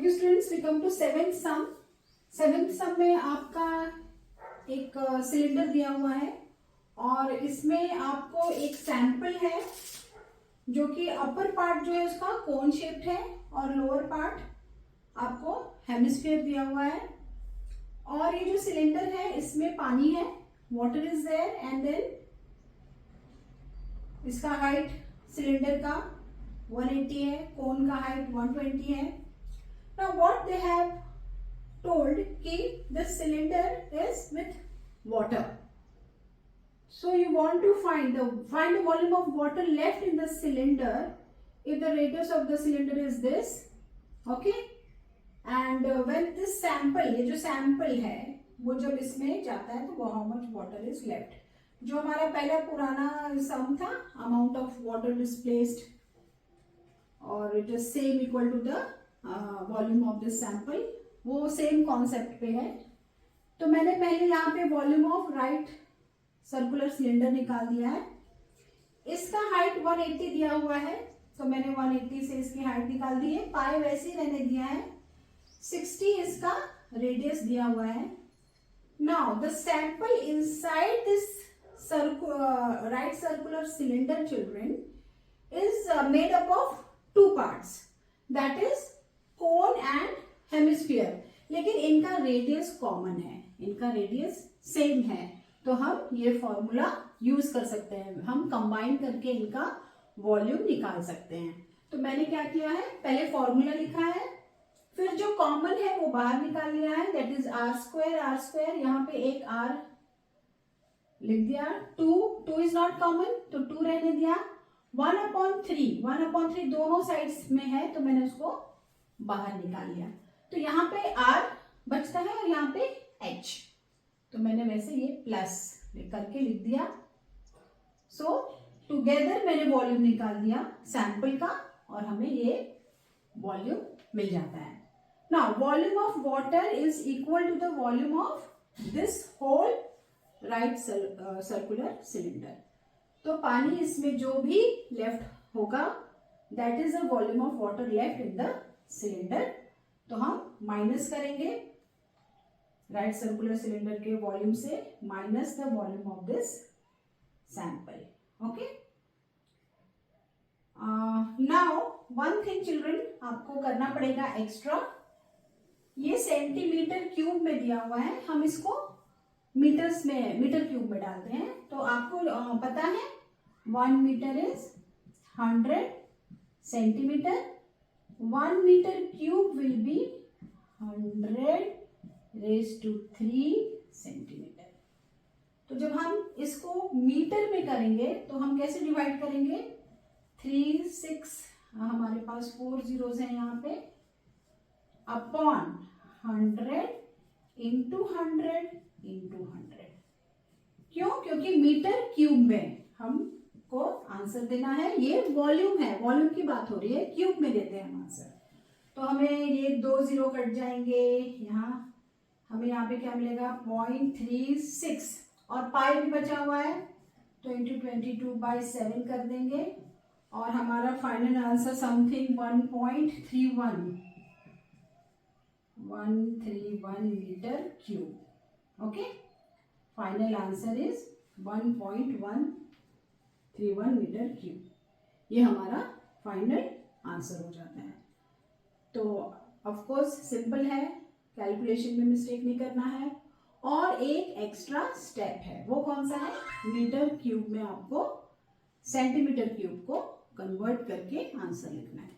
Okay students, we come to seventh sum. Seventh sum में आपका एक सिलेंडर दिया हुआ है और इसमें आपको एक सैंपल है जो कि अपर पार्ट जो है उसका कोन शेप्ड है और लोअर पार्ट आपको हेमिस्फीयर दिया हुआ है। और ये जो सिलेंडर है इसमें पानी है, water is there and then इसका हाइट सिलेंडर का 180 है, कोन का हाइट 120 है। Now what they have told कि this cylinder is with water. So you want to find the volume of water left in the cylinder if the radius of the cylinder is this, okay? And when this sample, ये जो sample है वो जब इसमें जाता है तो वो how much water is left. जो हमारा पहला पुराना सम था, amount of water displaced और it is same equal to the volume of this sample, वो सेम कॉन्सेप्ट पे है। तो मैंने पहले यहाँ पे volume of right circular cylinder निकाल दिया है। इसका हाइट 180 दिया हुआ है तो मैंने 180 से इसकी हाइट निकाल दी है। पाई वैसे ही रहने दिया है। 60 इसका रेडियस दिया हुआ है। Now the sample inside this right circular cylinder children is made up of two parts, that is cone and hemisphere, लेकिन इनका रेडियस कॉमन है, इनका रेडियस सेम है। तो हम ये फॉर्मूला यूज कर सकते हैं, हम कंबाइन करके इनका वॉल्यूम निकाल सकते हैं। तो मैंने क्या किया है, पहले फॉर्मूला लिखा है, फिर जो कॉमन है वो बाहर निकाल लिया है, दैट इज आर स्क्वायर। यहाँ पे एक आर लिख दिया। टू इज नॉट कॉमन तो 2 रहने दिया। 1/3 दोनों साइड्स में है तो मैंने उसको बाहर निकाल लिया। तो यहाँ पे R बचता है और यहाँ पे H, तो मैंने वैसे ये प्लस करके लिख दिया। सो टुगेदर मैंने वॉल्यूम निकाल दिया सैंपल का और हमें ये वॉल्यूम मिल जाता है। Now volume of water is equal to the volume of this whole right circular cylinder. तो पानी इसमें जो भी लेफ्ट होगा that is the volume of water left in the cylinder. तो हम माइनस करेंगे राइट सर्कुलर सिलेंडर के वॉल्यूम से minus the volume of this sample, okay. Now one thing children, आपको करना पड़ेगा एक्स्ट्रा। ये सेंटीमीटर क्यूब में दिया हुआ है, हम इसको मीटर्स में, मीटर क्यूब में डालते हैं। तो आपको पता है 1 metre is 100 centimetre, 1 meter cube will be 100 raised to 3 centimeter। तो जब हम इसको मीटर में करेंगे तो हम कैसे डिवाइड करेंगे, 3 6 हमारे पास 4 zeros हैं यहाँ पे, अपॉन 100 इंटू 100 इंटू 100। क्यों? क्योंकि मीटर क्यूब में हम को आंसर देना है। ये वॉल्यूम है, वॉल्यूम की बात हो रही है, क्यूब में देते हैं हम आंसर। तो हमें ये 2 जीरो कट जाएंगे, यहाँ हमें यहाँ पे क्या मिलेगा 0.36 और पाई भी बचा हुआ है तो इंटू 22/7 कर देंगे और हमारा final answer something 131 metre cube. Okay, final answer is 1.131 metre cube. ये हमारा फाइनल आंसर हो जाता है। तो ऑफ कोर्स सिंपल है, कैलकुलेशन में मिस्टेक नहीं करना है। और एक एक्स्ट्रा स्टेप है, वो कौन सा है, मीटर क्यूब में आपको सेंटीमीटर क्यूब को कन्वर्ट करके आंसर लिखना है।